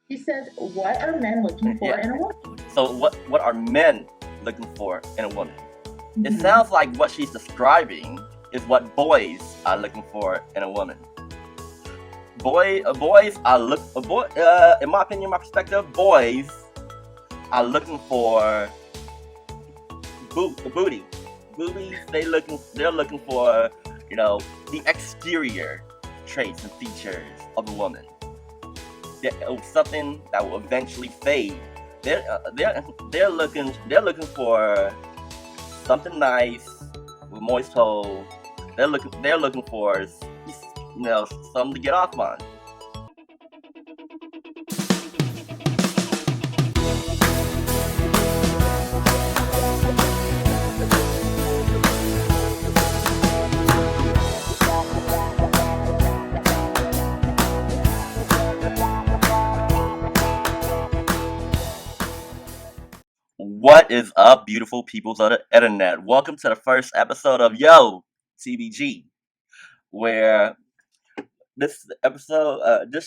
He says, "What are men looking for Yeah. in a woman?" So what are men looking for in a woman? It Mhm. sounds like what she's describing is what boys are looking for in a woman. Boys are look boy. In my opinion, my perspective, boys are looking for booty. Boobies. They're looking for the exterior traits and features of a woman. Something that will eventually fade. They're looking for something nice with moist hole. They're looking for something to get off on. What is up, beautiful peoples of the internet? Welcome to the first episode of TBG, where this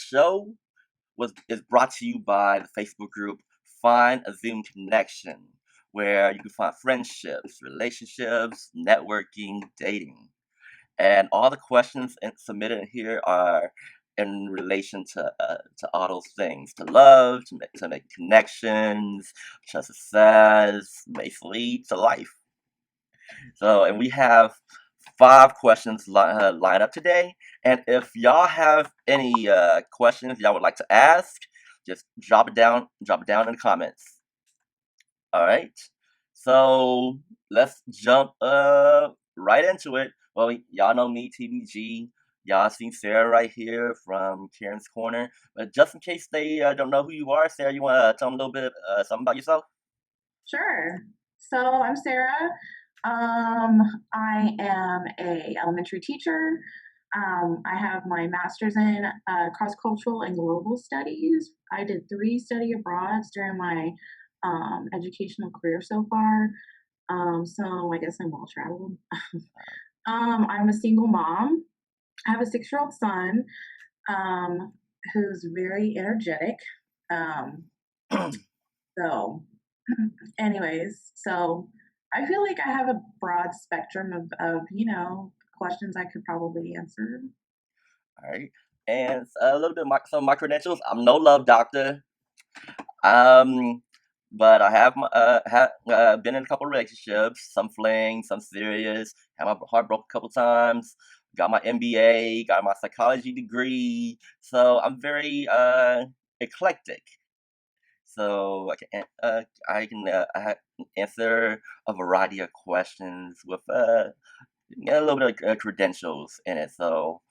show is brought to you by the Facebook group Find a Zoom Connection, where you can find friendships, relationships, networking, dating. And all the questions submitted here are in relation to all those things: to love, to make connections, to success, basically to life. So, and we have five questions lined up today. And if y'all have any questions y'all would like to ask, just drop it down in the comments. All right. So let's jump right into it. Well, y'all know me, TBG. Y'all seen Sarah right here from Karen's Corner. But just in case they don't know who you are, Sarah, you want to tell them a little bit something about yourself? Sure. So I'm Sarah. I am a elementary teacher. I have my master's in cross-cultural and global studies. I did 3 study abroads during my educational career so far. So I guess I'm well traveled. I'm a single mom. I have a 6-year-old son um, who's very energetic. Um, so anyways, so I feel like I have a broad spectrum of questions I could probably answer. All right. And a little bit of some of my credentials. I'm no love doctor. Um, but I have been in a couple relationships, some flings, some serious. Had my heart broke a couple times. Got my MBA, got my psychology degree. So I'm very eclectic. So I can answer a variety of questions with a little bit of credentials in it. So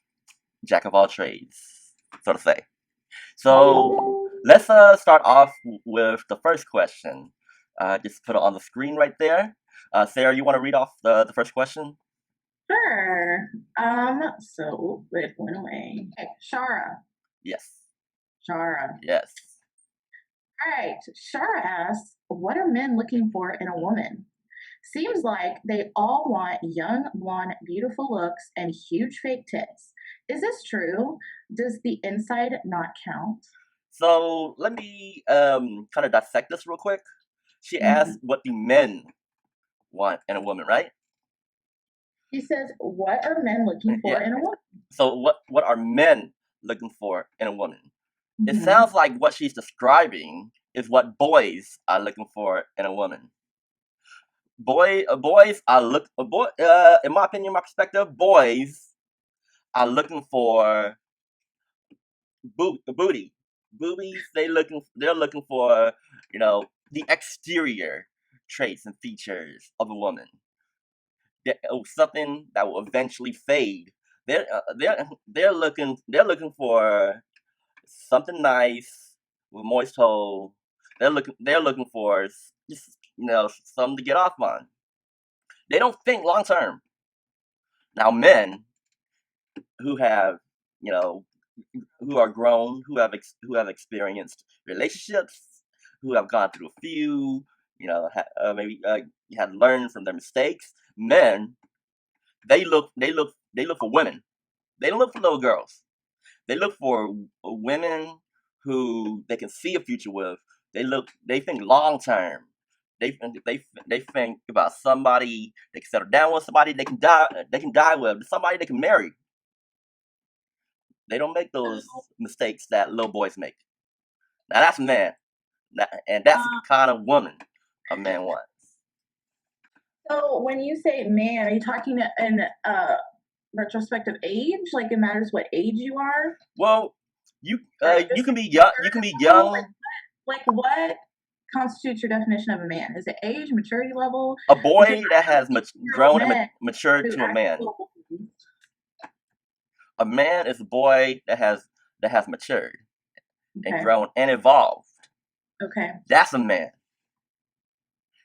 jack of all trades, so to say. So let's start off with the first question. Just put it on the screen right there. Sarah, you want to read off the first question? Sure. So it went away. Okay, Shara. Yes. Shara. Yes. All right. Shara asks, "What are men looking for in a woman? Seems like they all want young, blonde, beautiful looks and huge fake tits. Is this true? Does the inside not count?" So let me kind of dissect this real quick. She asked Mhm. what do men want in a woman, right? He says, "What are men looking for Yeah. in a woman?" So what are men looking for in a woman? It Mhm. sounds like what she's describing is what boys are looking for in a woman. Boys are look boy. In my opinion, my perspective, boys are looking for booty. Boobies. They're looking for the exterior traits and features of a woman. Something that will eventually fade. They're looking for something nice with moist hole. They're looking for just something to get off on. They don't think long term. Now men who have you know who are grown, who have experienced relationships, who have gone through a few, maybe had learned from their mistakes. Men, they look for women. They don't look for little girls. They look for women who they can see a future with. They think long term. They think about somebody they can settle down with, somebody they can die with, somebody they can marry. They don't make those mistakes that little boys make. Now that's a man, and that's the Uh, kind of woman a man wants. so when you say man, are you talking in retrospective age? Like it matters what age you are, Well, or you just can be young. You can be young. like what constitutes your definition of a man? Is it age, maturity level? A Because boy that I know has 18-year-old grown and men matured who to a man. actually A man is a boy that has matured and okay, grown and evolved. okay. That's a man.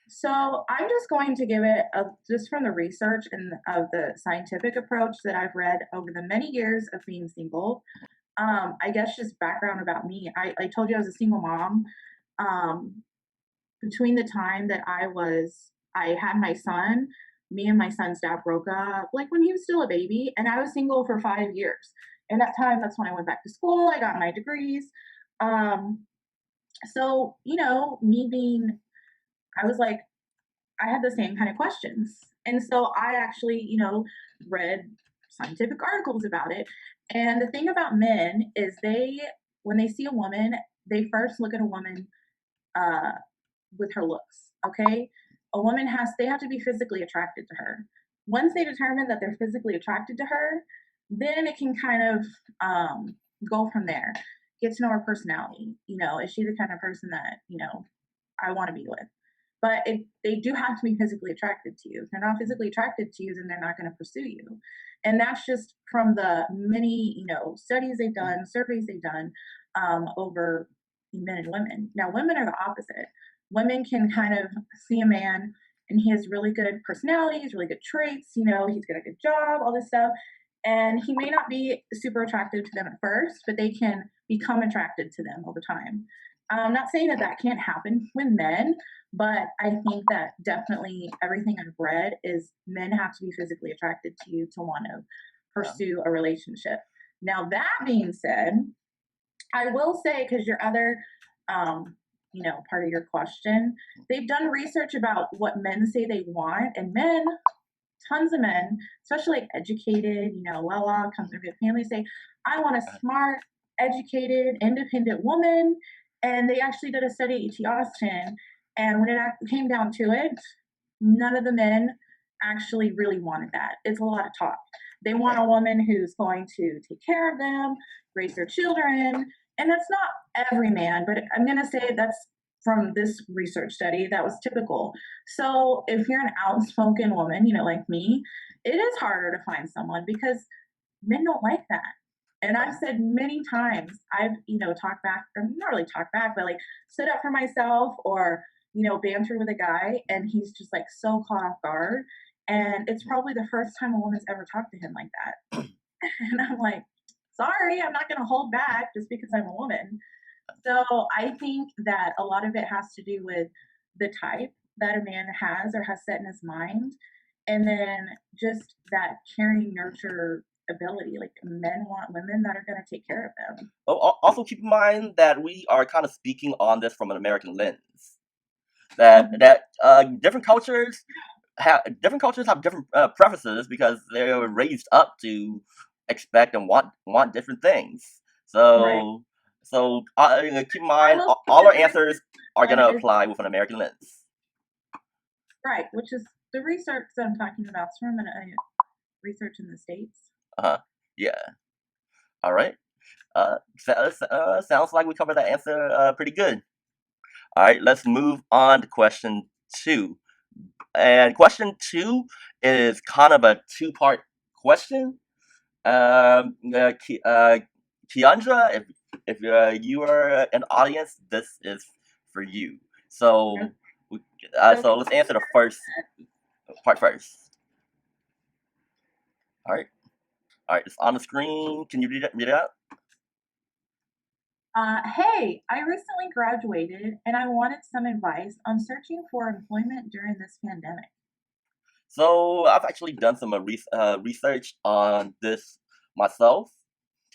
So I'm just going to give it just from the research and of the scientific approach that I've read over the many years of being single. I guess just background about me. I told you I was a single mom. Um, Between the time that I had my son, me and my son's dad broke up like when he was still a baby, and I was single for 5 years. And that time, that's when I went back to school. I got my degrees. Um, so me being, I was like, I had the same kind of questions. And so I actually, read scientific articles about it. And the thing about men is when they see a woman, they first look at a woman uh, with her looks. Okay. They have to be physically attracted to her. Once they determine that they're physically attracted to her, then it can kind of go from there. Get to know her personality. Is she the kind of person that, I want to be with? But they do have to be physically attracted to you. If they're not physically attracted to you, then they're not going to pursue you. And that's just from the many, studies they've done, surveys they've done over men and women. Now, women are the opposite. Women can kind of see a man and he has really good personality, he's really good traits, he's got a good job, all this stuff. And he may not be super attractive to them at first, but they can become attracted to them over time. I'm not saying that that can't happen with men, but I think that definitely everything I've read is men have to be physically attracted to you to want to Yeah. pursue a relationship. Now, that being said, I will say, because your other, part of your question, they've done research about what men say they want, and men, tons of men, especially like educated, well off, comes from good families, say, I want a smart, educated, independent woman. And they actually did a study at UT Austin. And when it came down to it, none of the men actually really wanted that. It's a lot of talk. They want a woman who's going to take care of them, raise their children. And that's not every man, but I'm going to say that's from this research study that was typical. So if you're an outspoken woman, like me, it is harder to find someone because men don't like that. And I've said many times, I've, talked back, or not really talked back, but like stood up for myself or, banter with a guy, and he's just like so caught off guard. And it's probably the first time a woman's ever talked to him like that. And I'm like, sorry, I'm not going to hold back just because I'm a woman. So I think that a lot of it has to do with the type that a man has or has set in his mind. And then just that caring, nurture ability. Like men want women that are going to take care of them. Oh, also keep in mind that we are kind of speaking on this from an American lens. Mhm. Different cultures have different preferences because they were raised up to expect and want different things. Right. Keep in I mind will say all that our the answers are research gonna is apply with an American lens. right, which is the research that I'm talking about is from research in the States. Uh-huh. Yeah. All right. Sounds like we covered that answer pretty good. All right. Let's move on to question two. And question two is kind of a two-part question. Keandra, if you are an audience, this is for you. Yep. So, So so let's answer the first part first. All right, all right. It's on the screen. Can you read it out? hey, I recently graduated and I wanted some advice on searching for employment during this pandemic. So I've actually done some research on this myself.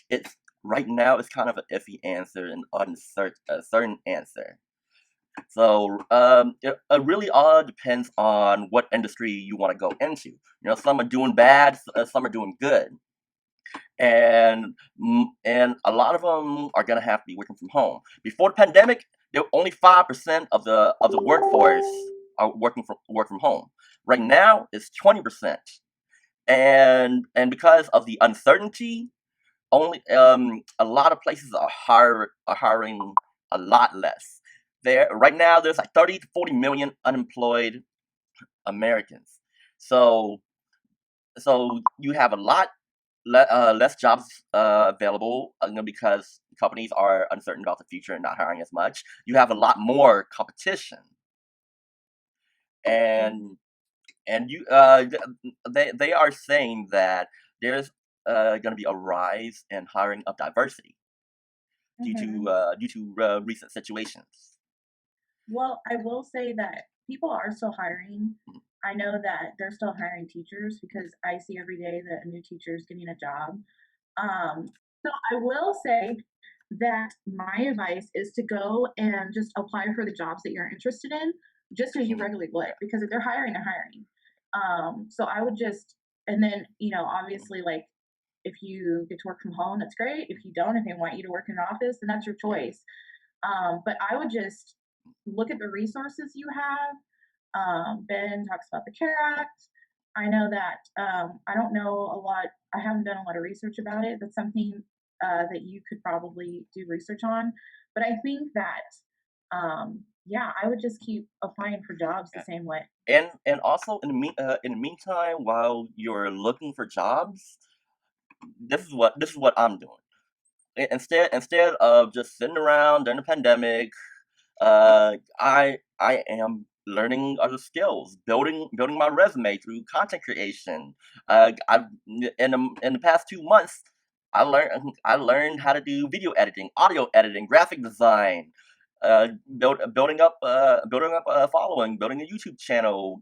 It's right now it's kind of an iffy answer and uncertain answer. So it really all depends on what industry you want to go into. Some are doing bad, some are doing good, and a lot of them are gonna have to be working from home. Before the pandemic, there were only 5% of the workforce are work from home. Right now, it's 20%, and because of the uncertainty, only a lot of places are hiring a lot less. There right now, there's like 30 to 40 million unemployed Americans. So you have a lot less jobs available, because companies are uncertain about the future and not hiring as much. You have a lot more competition, and you they are saying that there's going to be a rise in hiring of diversity Mm-hmm. due to recent situations. Well, I will say that people are still hiring. Mhm. I know that they're still hiring teachers because I see every day that a new teacher is getting a job. So I will say that my advice is to go and just apply for the jobs that you're interested in, just as you Mhm. regularly would, Yeah. because if they're hiring, they're hiring. So I would just, and then, obviously, like, if you get to work from home, that's great. If you don't, if they want you to work in an office, then that's your choice. But I would just look at the resources you have. Ben talks about the CARE Act. I know that I don't know a lot. I haven't done a lot of research about it. That's something that you could probably do research on. But I think that yeah, I would just keep applying for jobs the Yeah. same way. And also in the meantime, while you're looking for jobs, this is what I'm doing. Instead of just sitting around during the pandemic, I am learning other skills, building my resume through content creation. I've in the past 2 months, I learned how to do video editing, audio editing, graphic design. Building up a following, building a YouTube channel.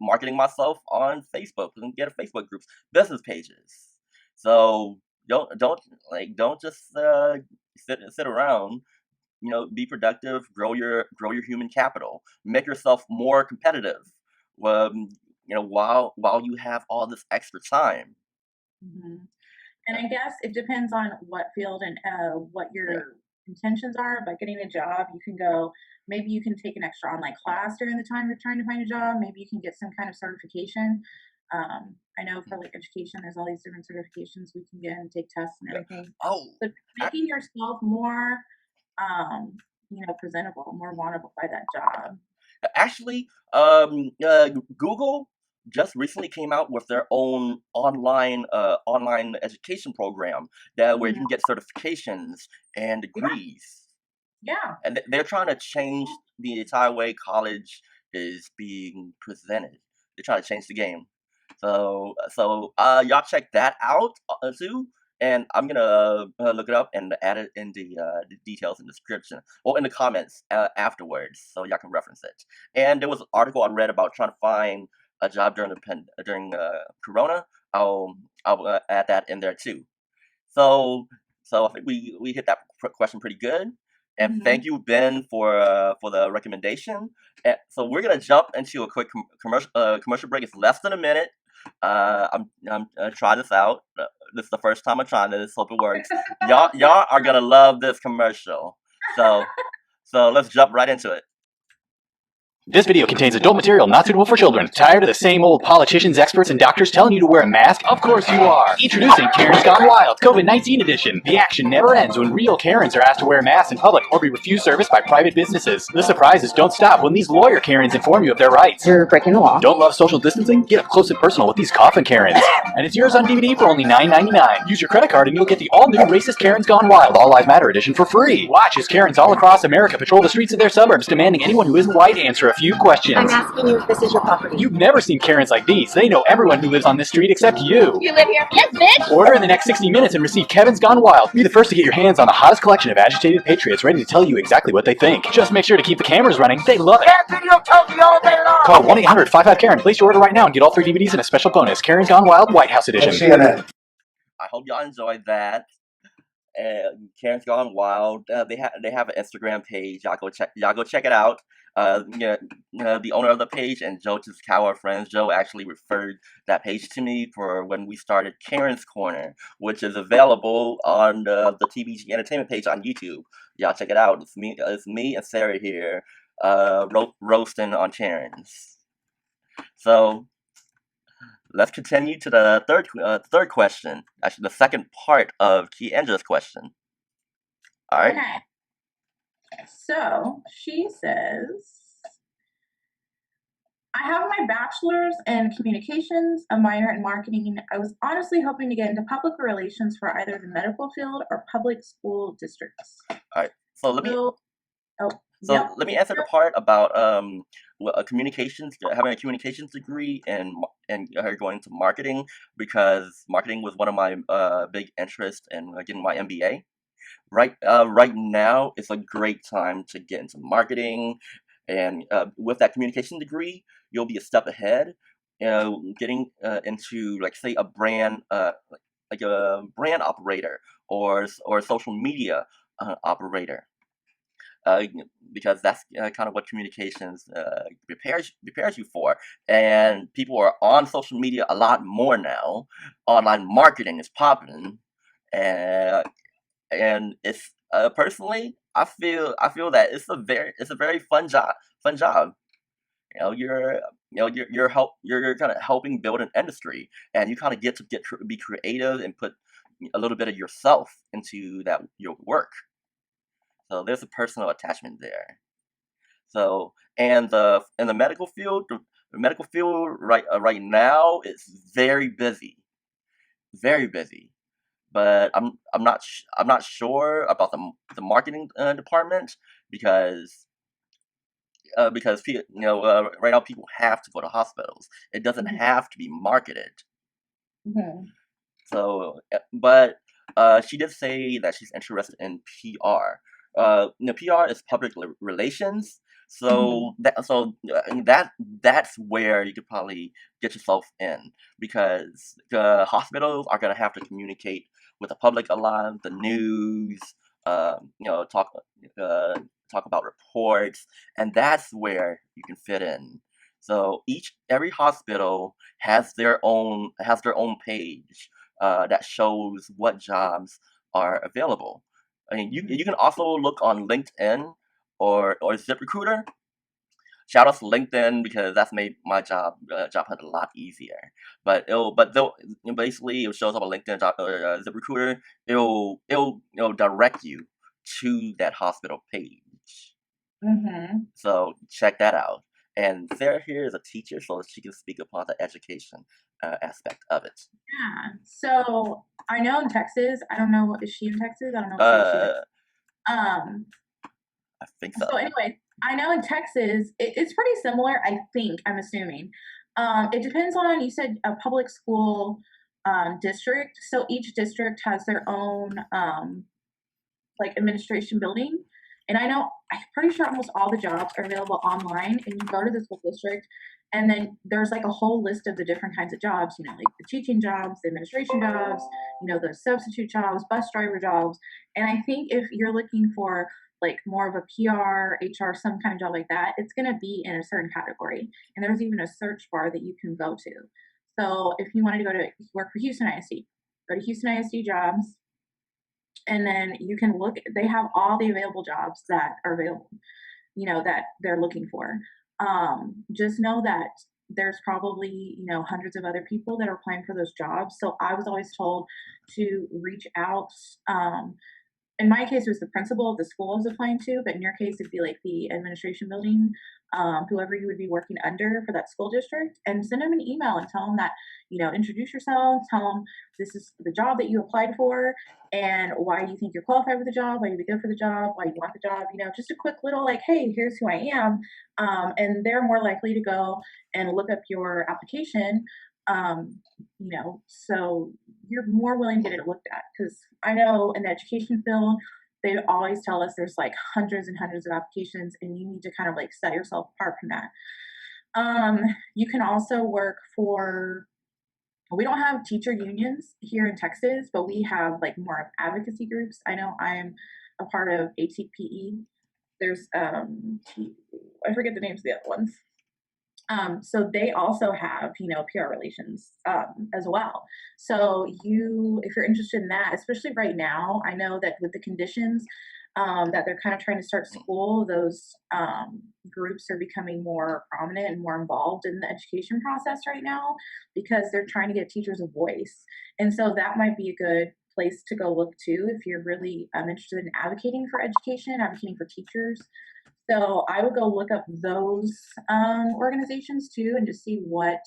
Marketing myself on Facebook and get a Facebook groups, business pages. So don't just sit around. Be productive, grow your human capital, make yourself more competitive. um, while you have all this extra time. Hmm. And I guess it depends on what field and what Yeah. your intentions are. By getting a job, you can go, maybe you can take an extra online class during the time you're trying to find a job. Maybe you can get some kind of certification. I know for like education, there's all these different certifications we can get and take tests and Yeah. everything. Oh, So I, making yourself more, presentable, more wanted by that job. actually, Google just recently came out with their own online education program that where you Mhm. can get certifications and Yeah, degrees. yeah. And they're trying to change the entire way college is being presented. They're trying to change the game. So y'all check that out too. And I'm gonna look it up and add it in the details in the description or in the comments afterwards, so y'all can reference it. And there was an article I read about trying to find a job during Corona. I'll add that in there too. So I think we hit that question pretty good. And thank Hmm. you, Ben, for the recommendation. So we're gonna jump into a quick commercial break. It's less than a minute. I'm gonna try this out. This is the first time I'm trying this. Hope it works. Y'all are gonna love this commercial. So let's jump right into it. This video contains adult material not suitable for children. Tired of the same old politicians, experts, and doctors telling you to wear a mask? Of course you are. Introducing Karen's Gone Wild, COVID-19 edition. The action never ends when real Karens are asked to wear masks in public or be refused service by private businesses. The surprises don't stop when these lawyer Karens inform you of their rights. You're breaking the law. Don't love social distancing? Get up close and personal with these coffin Karens. And it's yours on DVD for only $9.99. Use your credit card and you'll get the all-new Racist Karen's Gone Wild All Lives Matter edition for free. Watch as Karens all across America patrol the streets of their suburbs, demanding anyone who isn't white answer a few questions. I'm asking you if this is your property. You've never seen Karens like these. They know everyone who lives on this street except you. You live here? Yes, bitch! Order in the next 60 minutes and receive Kevin's Gone Wild. Be the first to get your hands on the hottest collection of agitated patriots ready to tell you exactly what they think. Just make sure to keep the cameras running. They love it. Call 1-800-55-KAREN. Place your order right now and get all 3 DVDs and a special bonus. Karen's Gone Wild White House Edition. I hope y'all enjoyed that. Karen's Gone Wild. They have an Instagram page. Y'all go check it out. Yeah, the owner of the page and Joe Tizkow are friends. Joe actually referred that page to me for when we started Karen's Corner, which is available on the TBG Entertainment page on YouTube. Y'all check it out. It's me and Sarah here, roasting on Karen's. So let's continue to the third question. Actually, the second part of Kiendra's question. All right. Okay. So she says, I have my bachelor's in communications, a minor in marketing. I was honestly hoping to get into public relations for either the medical field or public school districts. All right. So let me Yep. let me answer the part about having a communications degree and her going into marketing, because marketing was one of my big interests in getting my MBA. Right now it's a great time to get into marketing, and with that communication degree, you'll be a step ahead. Getting into, like, say, a brand, like a brand operator or social media operator, uh, because that's kind of what communications prepares you for. And people are on social media a lot more now. Online marketing is popping, and it's personally, I feel that it's a very fun job. You're kind of helping build an industry, and you kind of get to be creative and put a little bit of yourself into that your work. So there's a personal attachment there. So, and the medical field right now is very busy, very busy. But I'm not sure about the marketing department, because right now people have to go to hospitals. It doesn't have to be marketed. Mhm. So, but she did say that she's interested in PR. PR is public relations. So that's where you could probably get yourself in, because the hospitals are gonna have to communicate with the public a lot, the news, uh, talk about reports, and that's where you can fit in. So every hospital has their own page that shows what jobs are available. I mean, you can also look on LinkedIn or ZipRecruiter. Shout out to LinkedIn, because that's made my job hunt a lot easier. Basically, it shows up on LinkedIn, ZipRecruiter. It'll direct you to that hospital page. Mhm. So check that out. And Sarah here is a teacher, so she can speak upon the education aspect of it. Yeah. So I know in Texas, I don't know, is she in Texas? I don't know if she is. Um, I think so. so anyway, I know in Texas, it's pretty similar, I think, I'm assuming. It depends on, you said a public school district. So each district has their own like administration building. And I'm pretty sure almost all the jobs are available online. And you go to the school district, and then there's like a whole list of the different kinds of jobs, like the teaching jobs, the administration jobs, the substitute jobs, bus driver jobs. And I think if you're looking for like more of a PR, HR, some kind of job like that, it's going to be in a certain category. And there's even a search bar that you can go to. So if you wanted to go to work for Houston ISD, go to Houston ISD jobs, and then you can look. They have all the available jobs that are available, that they're looking for. Just know that there's probably hundreds of other people that are applying for those jobs. So I was always told to reach out. In my case, it was the principal of the school I was applying to, but in your case, it'd be like the administration building, whoever you would be working under for that school district, and send them an email and tell them that, introduce yourself, tell them this is the job that you applied for and why you think you're qualified for the job, why you'd be good for the job, why you want the job, just a quick little like, hey, here's who I am. And they're more likely to go and look up your application, so you're more willing to get it looked at, because I know in the education field, they always tell us there's like hundreds and hundreds of applications, and you need to kind of like set yourself apart from that. You can also work for we don't have teacher unions here in Texas, but we have like more of advocacy groups. I know I'm a part of ATPE. There's I forget the names of the other ones. So they also have, PR relations as well. So if you're interested in that, especially right now, I know that with the conditions that they're kind of trying to start school, those groups are becoming more prominent and more involved in the education process right now because they're trying to give teachers a voice. And so that might be a good place to go look to if you're really interested in advocating for education, advocating for teachers. So I would go look up those organizations too, and just see what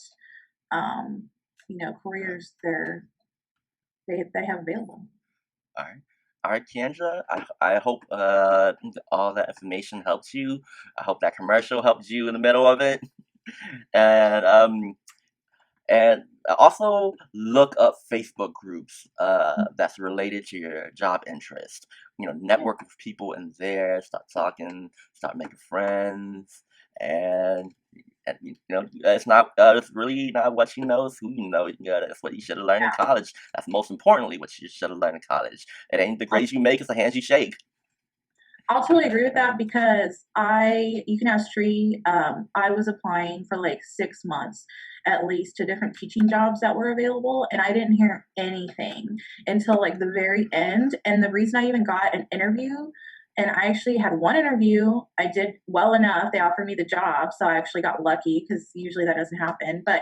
careers they have available. All right. All right, Kendra. I hope all that information helps you. I hope that commercial helped you in the middle of it. And also look up Facebook groups that's related to your job interest. Network with people in there. Start talking. Start making friends. And it's really not what you know, it's who you know. That's what you should have learned in college. That's most importantly what you should have learned in college. It ain't the grades you make, it's the hands you shake. I'll totally agree with that because you can ask Tree, I was applying for like 6 months at least to different teaching jobs that were available, and I didn't hear anything until like the very end. And the reason I even got an interview, and I actually had one interview, I did well enough, they offered me the job, so I actually got lucky because usually that doesn't happen. But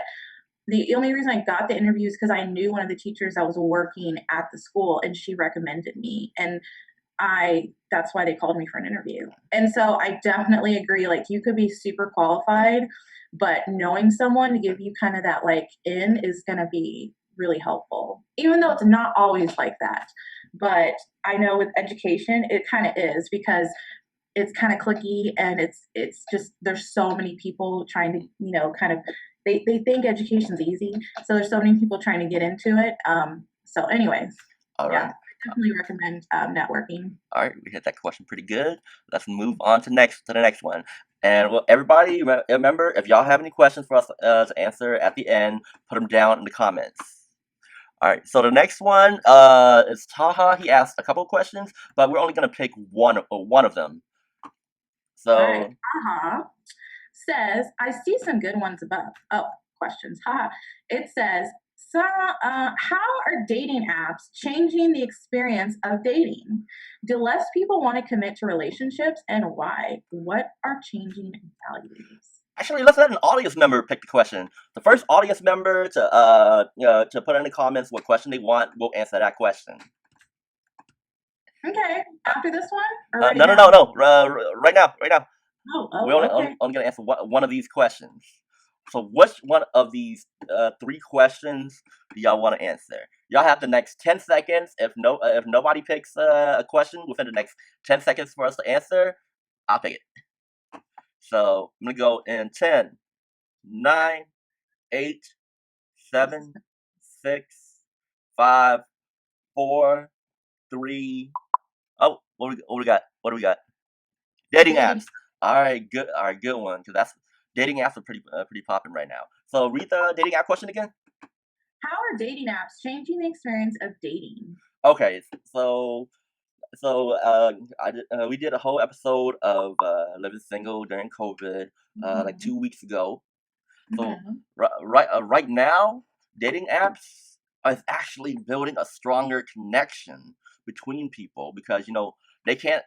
the only reason I got the interview is because I knew one of the teachers that was working at the school, and she recommended me. And that's why they called me for an interview. And so I definitely agree. Like, you could be super qualified, but knowing someone to give you kind of that like in is going to be really helpful, even though it's not always like that. But I know with education, it kind of is because it's kind of clicky, and it's just, there's so many people trying to, kind of, they think education's easy. So there's so many people trying to get into it. So anyways, All right. definitely recommend networking. All right, we hit that question pretty good. Let's move on to the next one. And well, everybody, remember, if y'all have any questions for us to answer at the end, put them down in the comments. All right, so the next one is Taha. He asked a couple of questions, but we're only going to pick one of them. So, all right. Taha says, I see some good ones above. Oh, questions. Haha. It says, so, how are dating apps changing the experience of dating? Do less people want to commit to relationships, and why? What are changing values? Actually, let's let an audience member pick the question. The first audience member to put in the comments what question they want, we'll answer that question. Okay, after this one? Or no. Right now. Oh, We're okay. only gonna answer one of these questions. So which one of these 3 questions do y'all want to answer? Y'all have the next 10 seconds. If nobody picks a question within the next 10 seconds for us to answer, I'll pick it. So I'm gonna go in 10, 9, 8, 7, 6, 5, 4, 3. Oh, what do we got? Dating apps. All right, good one. Because that's dating apps are pretty popping right now. So read the dating app question again. How are dating apps changing the experience of dating? Okay, so we did a whole episode of living single during COVID like 2 weeks ago. So right now, dating apps is actually building a stronger connection between people because they can't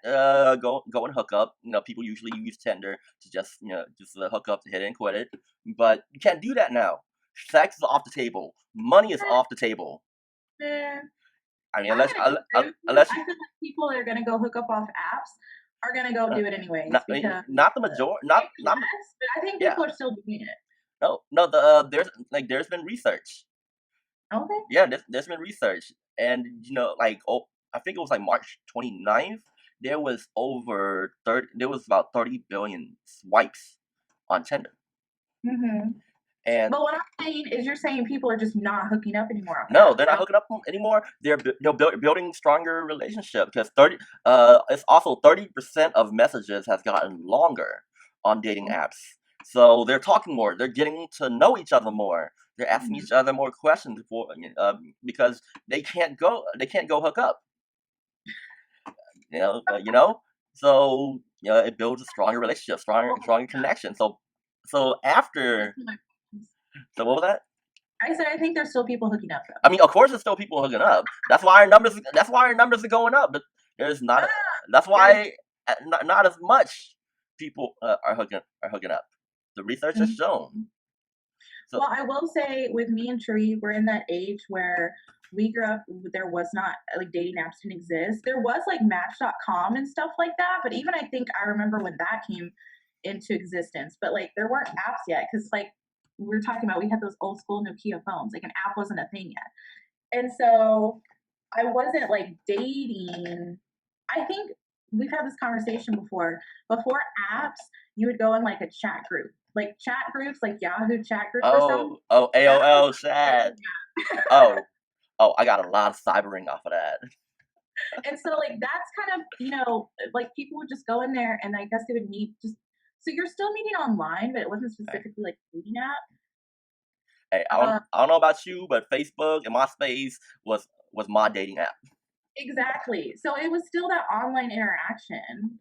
go and hook up. People usually use Tinder to just hook up to hit it and quit it, but you can't do that now. Sex is off the table. Money is off the table. I mean, unless I feel like people that are gonna go hook up off apps are gonna go do it anyways. Not the majority. Not but I think people are still doing it. No. There's been research. Okay. Yeah, there's been research, and I think it was like March 29th. There was about 30 billion swipes on Tinder. And but what I'm saying is, you're saying people are just not hooking up anymore. No, they're not hooking up anymore. They're building stronger relationships because it's also 30% of messages has gotten longer on dating apps. So they're talking more. They're getting to know each other more. they're asking each other more questions because they can't go hook up. You know. So it builds a stronger relationship, stronger connection. So after, so what was that? I said I think there's still people hooking up though. I mean, of course, there's still people hooking up. That's why our numbers. That's why our numbers are going up. But there's not. That's why not as much people are hooking up. The research has shown. So, well, I will say with me and Tree, we're in that age where we grew up. There was not like dating apps didn't exist. There was like Match.com and stuff like that. But even I think I remember when that came into existence. But like there weren't apps yet because like we were talking about, we had those old school Nokia phones. Like an app wasn't a thing yet, and so I wasn't like dating. I think we've had this conversation before. Before apps, you would go in like a chat group, like chat groups, like Yahoo chat groups or something. Oh, AOL chat. Oh, I got a lot of cybering off of that. And so like that's kind of, like people would just go in there and I guess they would meet just so you're still meeting online, but it wasn't specifically like a dating app. Hey, I don't know about you, but Facebook and MySpace was my dating app. Exactly. So it was still that online interaction.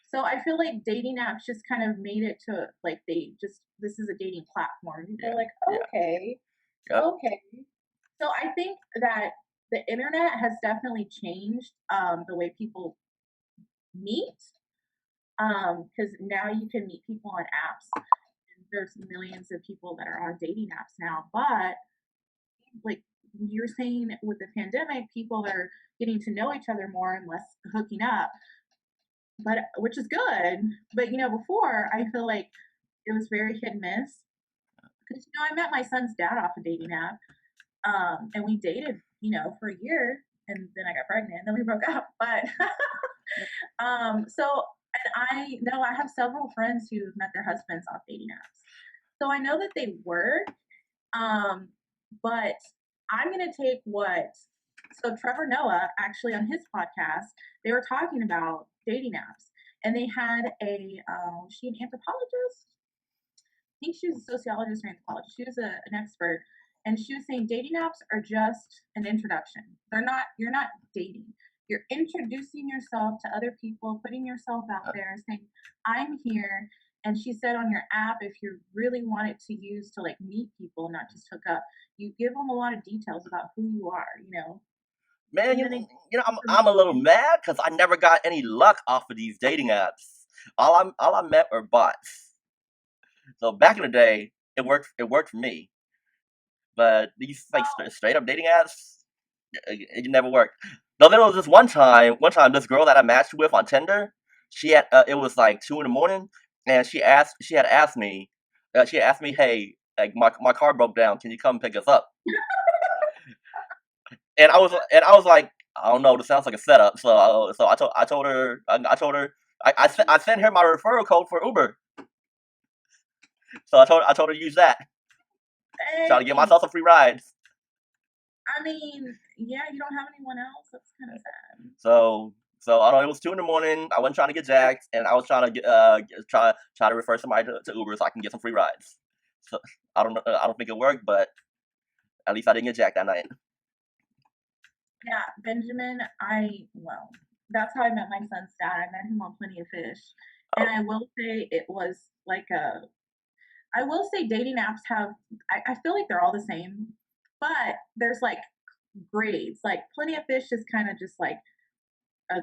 So I feel like dating apps just kind of made it to like this is a dating platform. People are like, okay, okay. So I think that the internet has definitely changed the way people meet. Because now you can meet people on apps. And there's millions of people that are on dating apps now, but like you're saying with the pandemic, people are getting to know each other more and less hooking up, but which is good. But before I feel like it was very hit and miss because I met my son's dad off a dating app, and we dated for a year, and then I got pregnant, and then we broke up. But so and I know I have several friends who met their husbands off dating apps, so I know that they work. But I'm going to take so Trevor Noah, actually on his podcast, they were talking about dating apps and they had she an anthropologist? I think she was a sociologist or anthropologist. She was an expert. And she was saying dating apps are just an introduction. You're not dating. You're introducing yourself to other people, putting yourself out there, saying, I'm here. And she said on your app, if you really want it to use to like meet people, not just hook up, you give them a lot of details about who you are. Man, I'm a little mad because I never got any luck off of these dating apps. All I met were bots. So back in the day, it worked for me. But these like straight up dating apps, it never worked. Though there was this one time, this girl that I matched with on Tinder, she had it was like 2 a.m, and she had asked me, hey, like my car broke down, can you come pick us up? And I was like, I don't know, this sounds like a setup. So I told her I sent her my referral code for Uber. So I told her to use that. Trying to get myself some free rides. I mean, yeah, you don't have anyone else. That's kind of sad. So I don't know. It was 2 a.m. I wasn't trying to get jacked, and I was trying to try to refer somebody to Uber so I can get some free rides. So I don't think it worked, but at least I didn't get jacked that night. Yeah, Benjamin. That's how I met my son's dad. I met him on Plenty of Fish, and I will say it was like I will say dating apps have. I feel like they're all the same, but there's like grades. Like Plenty of Fish is kind of just like a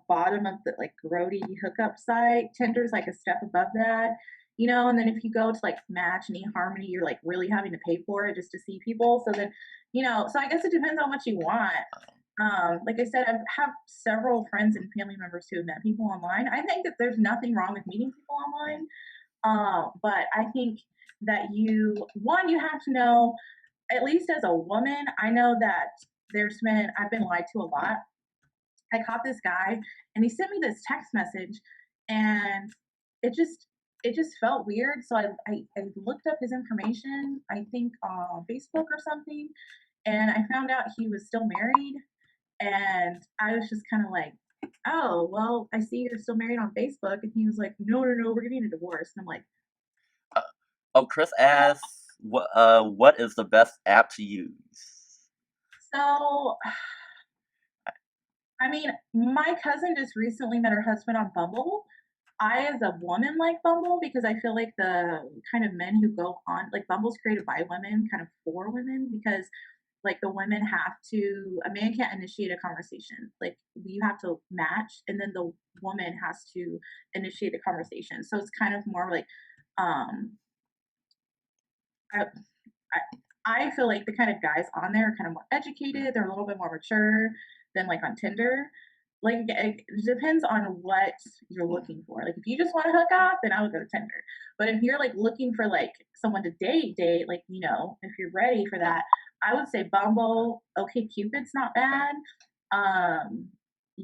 bottom of the like grody hookup site. Tinder's like a step above that, and then if you go to like Match and eHarmony, you're like really having to pay for it just to see people. So then, so I guess it depends on what you want. Like I said, I have several friends and family members who have met people online. I think that there's nothing wrong with meeting people online. But I think that you have to know, at least as a woman, I know that I've been lied to a lot. I caught this guy and he sent me this text message and it just felt weird. So I looked up his information, I think on Facebook or something, and I found out he was still married. And I was just kind of like, oh, well, I see you're still married on Facebook. And he was like, no, we're getting a divorce. And I'm like, Chris asked, what is the best app to use? So, I mean, my cousin just recently met her husband on Bumble. I, as a woman, like Bumble because I feel like the kind of men who go on, like Bumble's created by women, kind of for women, because like the women have to, a man can't initiate a conversation. Like you have to match, and then the woman has to initiate the conversation. So it's kind of more like, um, I, I feel like the kind of guys on there are kind of more educated. They're a little bit more mature than like on Tinder. Like it depends on what you're looking for. Like if you just want to hook up, then I would go to Tinder. But if you're like looking for like someone to date, like if you're ready for that, I would say Bumble. Okay, Cupid's not bad. Um,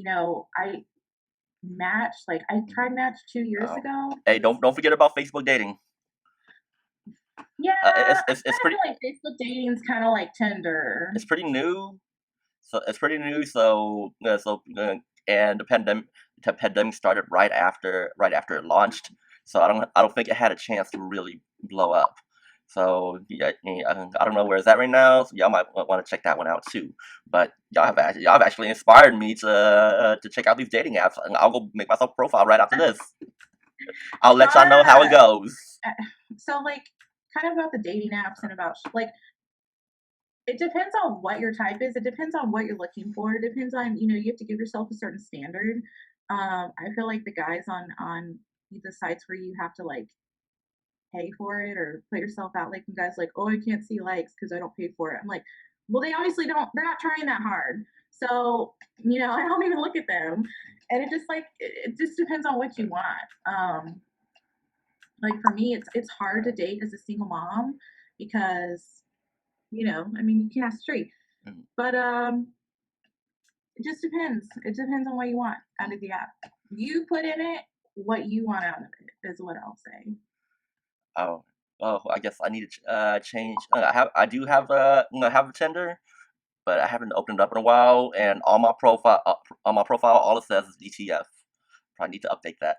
I like I tried Match 2 years ago. Hey, don't forget about Facebook dating. Yeah, It's I pretty. feel like Facebook dating is kind of like Tinder. It's pretty new. So it's pretty new. And the pandemic started right after it launched. So I don't think it had a chance to really blow up. So yeah, I don't know where it's at right now. So y'all might want to check that one out too. But y'all have actually inspired me to check out these dating apps. And I'll go make myself a profile right after this. I'll let y'all know how it goes. So like, kind of about the dating apps and about like. It depends on what your type is. It depends on what you're looking for. It depends on, you have to give yourself a certain standard. I feel like the guys on the sites where you have to like pay for it or put yourself out, like the guys like, oh, I can't see likes because I don't pay for it. I'm like, well, they obviously don't. They're not trying that hard. So I don't even look at them, and it just depends on what you want. Like for me, it's hard to date as a single mom because I mean, you can't straight. But it just depends. It depends on what you want out of the app. You put in it what you want out of it is what I'll say. Oh, I guess I need to change. I do have have a Tinder, but I haven't opened it up in a while. And on my profile, all it says is DTF. Probably need to update that.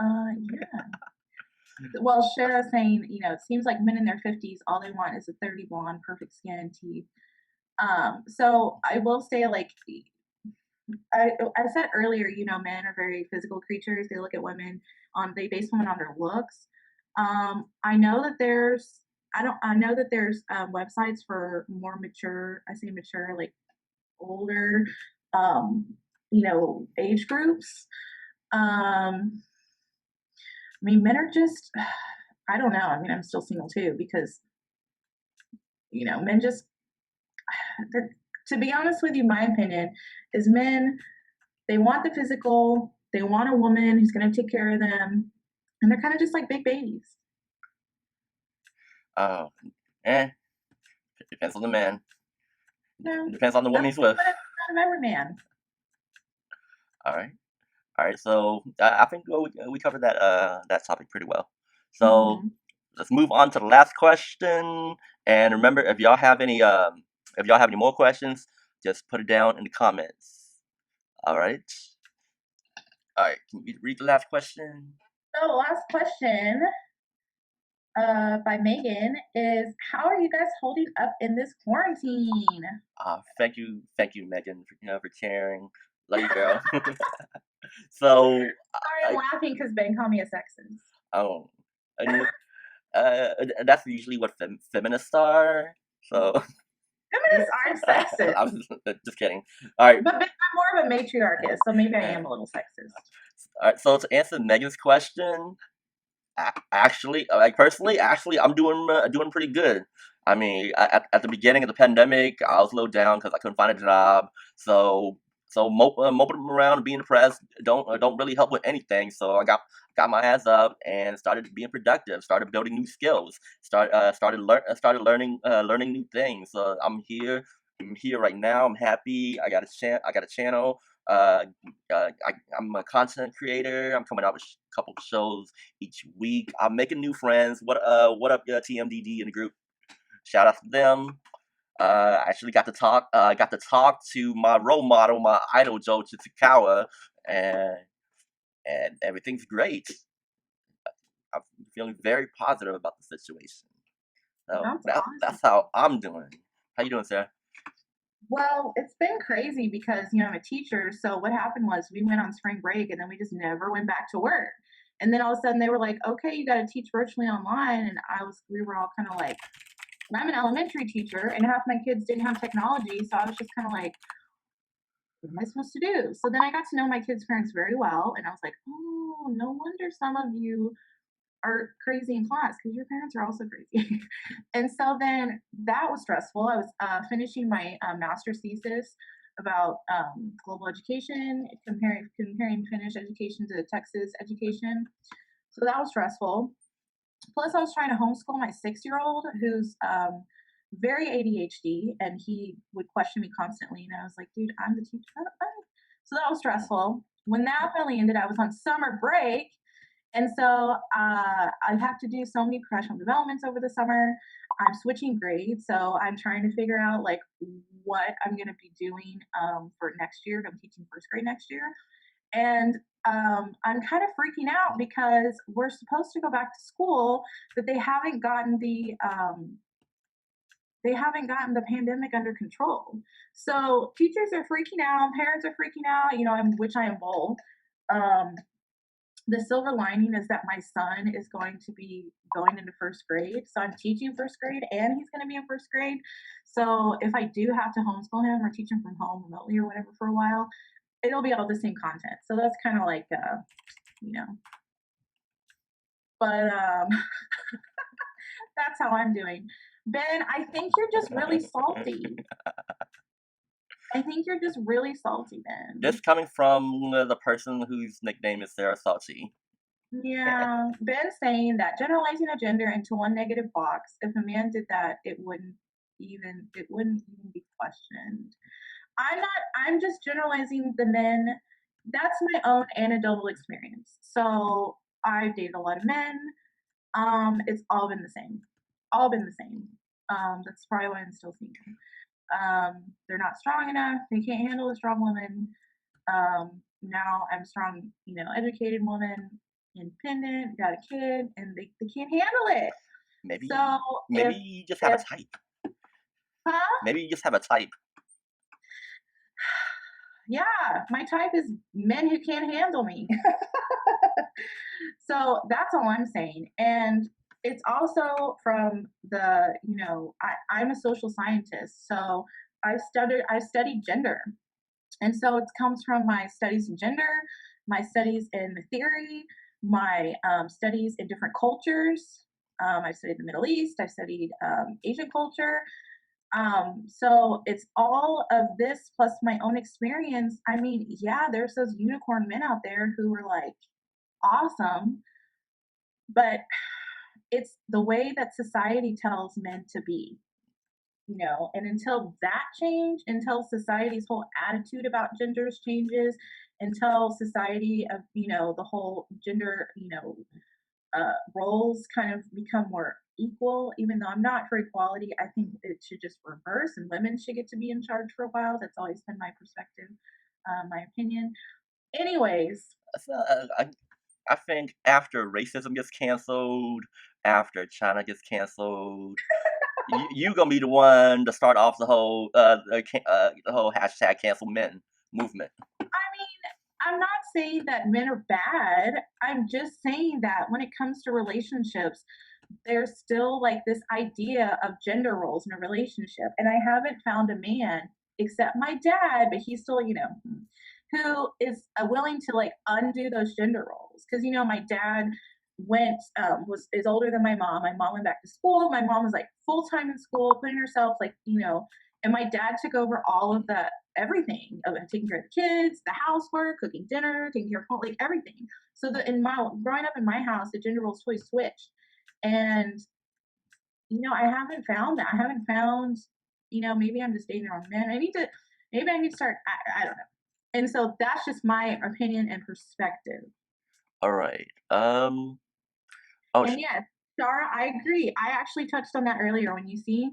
Yeah. Well, Shara's saying, it seems like men in their 50s, all they want is a 30 blonde, perfect skin and teeth. So I will say, like, I said earlier, men are very physical creatures. They look at women they base women on their looks. I know that there's websites for more mature, I say mature, like older, age groups. I mean, men are just, I don't know. I mean, I'm still single too because, men just, to be honest with you, my opinion is men, they want the physical, they want a woman who's going to take care of them, and they're kind of just like big babies. Oh, it depends on the man. No, it depends on the woman he's with. Not every man. All right. So I think we covered that topic pretty well. So let's move on to the last question. And remember, if y'all have any more questions, just put it down in the comments. All right. Can you read the last question? So, last question by Megan is, how are you guys holding up in this quarantine? Thank you, Megan, for caring. Love you, girl. So I'm laughing because Ben called me a sexist. Oh, that's usually what feminists are. So feminists aren't sexist. I was just kidding. All right, but I'm more of a matriarchist, so maybe I am a little sexist. All right, so to answer Megan's question, actually, I'm doing pretty good. I mean, at the beginning of the pandemic, I was a little down because I couldn't find a job. So moping around and being depressed don't really help with anything. So I got my ass up and started being productive. Started building new skills. Started learning new things. So I'm here right now. I'm happy. I got a channel. I'm a content creator. I'm coming out with a couple of shows each week. I'm making new friends. What up, TMDD in the group? Shout out to them. I actually got to talk to my role model, my idol, Joe Chitakawa, and everything's great. I'm feeling very positive about the situation. So That's awesome. that's how I'm doing. How you doing, Sarah? Well, it's been crazy because, I'm a teacher. So what happened was we went on spring break and then we just never went back to work. And then all of a sudden they were like, okay, you got to teach virtually online. And we were all kind of like, and I'm an elementary teacher and half my kids didn't have technology. So I was just kind of like, what am I supposed to do? So then I got to know my kids' parents very well. And I was like, oh, no wonder some of you are crazy in class because your parents are also crazy. And so then that was stressful. I was finishing my master's thesis about global education, comparing Finnish education to Texas education. So that was stressful. Plus, I was trying to homeschool my 6-year-old who's very ADHD, and he would question me constantly. And I was like, dude, I'm the teacher. So that was stressful. When that finally ended, I was on summer break. And so I have to do so many professional developments over the summer. I'm switching grades. So I'm trying to figure out like what I'm going to be doing for next year. I'm teaching first grade next year. And I'm kind of freaking out because we're supposed to go back to school, but they haven't gotten the pandemic under control. So teachers are freaking out, parents are freaking out, which I am bold. The silver lining is that my son is going to be going into first grade. So I'm teaching first grade and he's going to be in first grade. So if I do have to homeschool him or teach him from home remotely or whatever for a while, it'll be all the same content. So that's kind of like, but that's how I'm doing. Ben, I think you're just really salty. I think you're just really salty, Ben. This coming from the person whose nickname is Sarah Salty. Yeah, Ben saying that generalizing a gender into one negative box, if a man did that, it wouldn't even be questioned. I'm just generalizing the men. That's my own anecdotal experience. So I've dated a lot of men. It's all been the same. All been the same. That's probably why I'm still single. They're not strong enough. They can't handle a strong woman. Now I'm a strong, educated woman, independent, got a kid, and they can't handle it. Maybe So you just have a type. Huh? Maybe you just have a type. Yeah, my type is men who can't handle me. So that's all I'm saying. And it's also from I'm a social scientist. So I studied gender. And so it comes from my studies in gender, my studies in theory, my studies in different cultures. I studied the Middle East, I studied Asian culture. So it's all of this plus my own experience. I mean, yeah, there's those unicorn men out there who are like awesome, but it's the way that society tells men to be, and until that change, until society's whole attitude about genders changes, until society of, the whole gender, roles kind of become more equal, even though I'm not for equality, I think it should just reverse and women should get to be in charge for a while. That's always been my perspective, my opinion. Anyways. I think after racism gets canceled, after China gets canceled, you gonna be the one to start off the whole hashtag cancel men movement. I mean, I'm not saying that men are bad. I'm just saying that when it comes to relationships, there's still like this idea of gender roles in a relationship. And I haven't found a man except my dad, but he's still, who is willing to like undo those gender roles. Because, my dad is older than my mom. My mom went back to school. My mom was like full time in school, putting herself like, and my dad took over all of the everything of taking care of the kids, the housework, cooking dinner, taking care of home, like everything. So growing up in my house, the gender roles totally switched. And, I haven't found that. I haven't found, maybe I'm just dating the wrong man. Maybe I need to start, I don't know. And so that's just my opinion and perspective. All right. And yes, Sara, I agree. I actually touched on that earlier when you see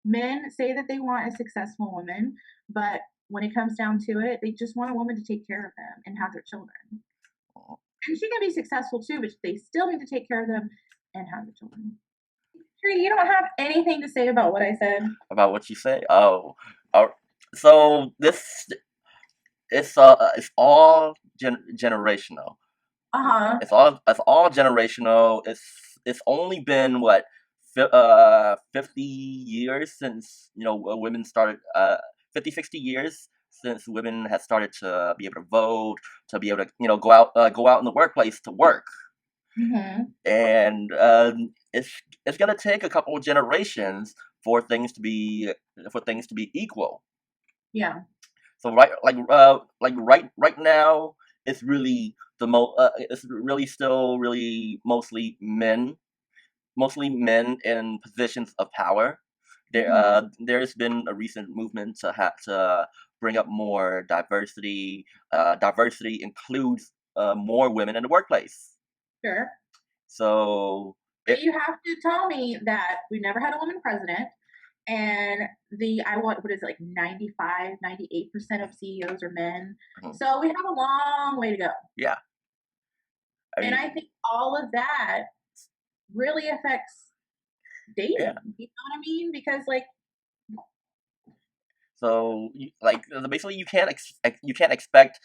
men say that they want a successful woman, but when it comes down to it, they just want a woman to take care of them and have their children. And she can be successful too, but they still need to take care of them and have the children. Tree, you don't have anything to say about what I said. About what you say? So this it's all generational. Uh-huh. It's all generational. It's only been what 50 years since women started 50 60 years since women have started to be able to vote, to be able to go out in the workplace to work. Mm-hmm. And it's gonna take a couple of generations for things to be equal. Yeah. So right now, it's really it's really still really mostly men in positions of power. Mm-hmm. There's been a recent movement to have to bring up more diversity. Diversity includes more women in the workplace. Sure. So But it, you have to tell me that we never had a woman president, and I want, what is it, like 95, 98% of CEOs are men. Mhm. So we have a long way to go. Yeah, I And mean, I think all of that really affects yeah. dating. You know what I mean? Because like, So basically, you can't expect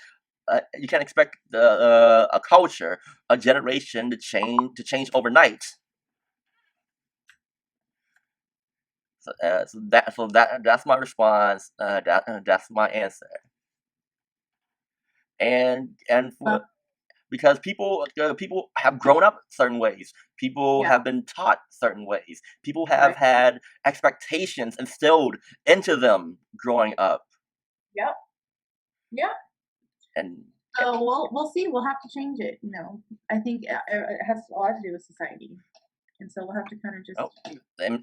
a culture, a generation to change overnight. That's my response. That's my answer. And uh, because people have grown up certain ways, people yeah, have been taught certain ways, people right. have had expectations instilled into them growing up, Yep. Yep. and So we'll see. We'll have to change it. You know, I think it has a lot to do with society, and so we'll have to kind of just oh,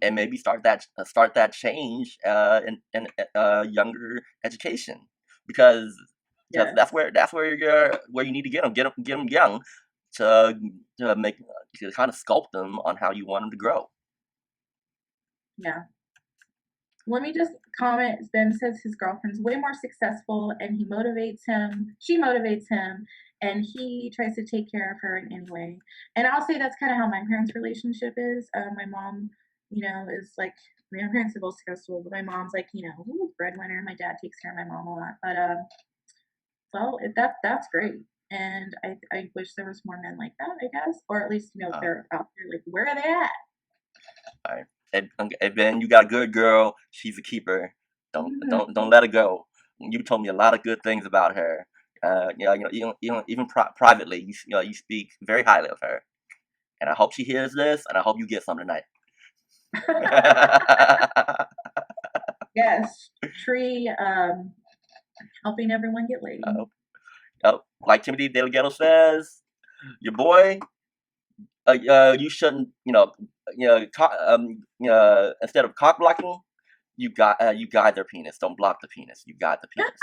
and maybe start that change younger education, because yes, that's where you need to get them young, to make to kind of sculpt them on how you want them to grow. yeah. Let me just comment. Ben says his girlfriend's way more successful and he motivates him. She motivates him and he tries to take care of her in any way. And I'll say that's kind of how my parents' relationship is. My mom, is like, I mean, my parents are both successful, but my mom's like, ooh, breadwinner. My dad takes care of my mom a lot. But, well, that's great. And I wish there was more men like that, I guess. Or at least, if Uh, they're out there, like, where are they at? all right. And Ben, you got a good girl. She's a keeper. Don't Mhm. don't don't let her go. You told me a lot of good things about her. Even privately, you speak very highly of her. And I hope she hears this, and I hope you get some tonight. Yes, Tree, helping everyone get laid. Like Timothy Delgado says, your boy, you shouldn't, instead of cock blocking, you guide their penis. Don't block the penis. You guide the penis.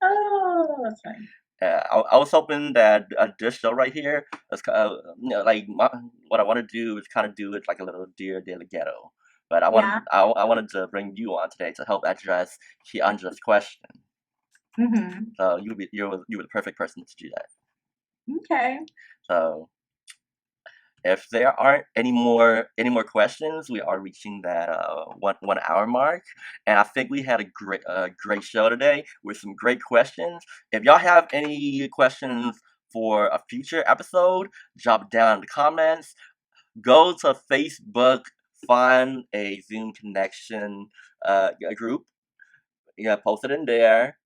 Oh, that's funny. I was hoping that this show right here is what I want to do is kind of do it like a little Dear Daily Ghetto, but Yeah. I wanted to bring you on today to help address Keandra's question. Mhm. So you were the perfect person to do that. Okay. So if there aren't any more questions, we are reaching that 1 hour mark, and I think we had a great show today with some great questions. If y'all have any questions for a future episode, drop it down in the comments. Go to Facebook, find a Zoom connection group, post it in there.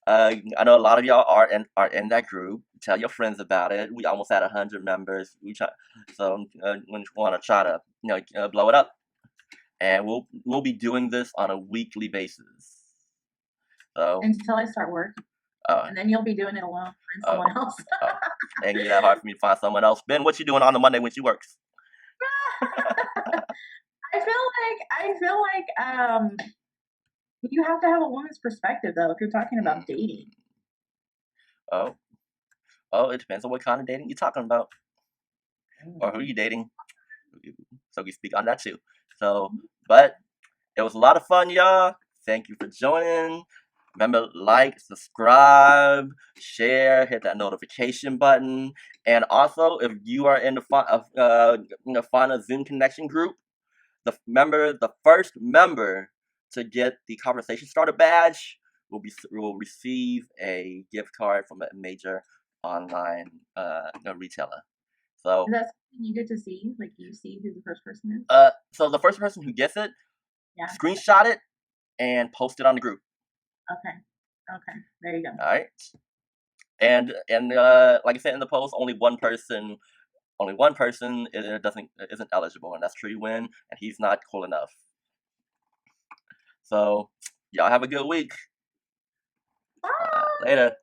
I know a lot of y'all are in that group. Tell your friends about it. We almost had 100 members. We want to try to blow it up, and we'll be doing this on a weekly basis. So, Until I start work, uh, and then you'll be doing it alone. Find uh, someone else. uh, ain't gonna be that hard for me to find someone else. Ben, what you doing on the Monday when she works? I feel like you have to have a woman's perspective though if you're talking about dating. Oh, it depends on what kind of dating you're talking about, or who you dating. So we speak on that too. So, but it was a lot of fun, y'all. Thank you for joining. Remember, like, subscribe, share, hit that notification button, and also if you are in the find a Zoom connection group, the first member to get the conversation starter badge will receive a gift card from a major online retailer. So Is that something you get to see? Like you see who the first person is? so the first person who gets it, Yeah. screenshot it and post it on the group. Okay. Okay. There you go. All right. And like I said in the post, only one person isn't eligible, and that's Nguyen, and he's not cool enough. So y'all have a good week. Bye. Later.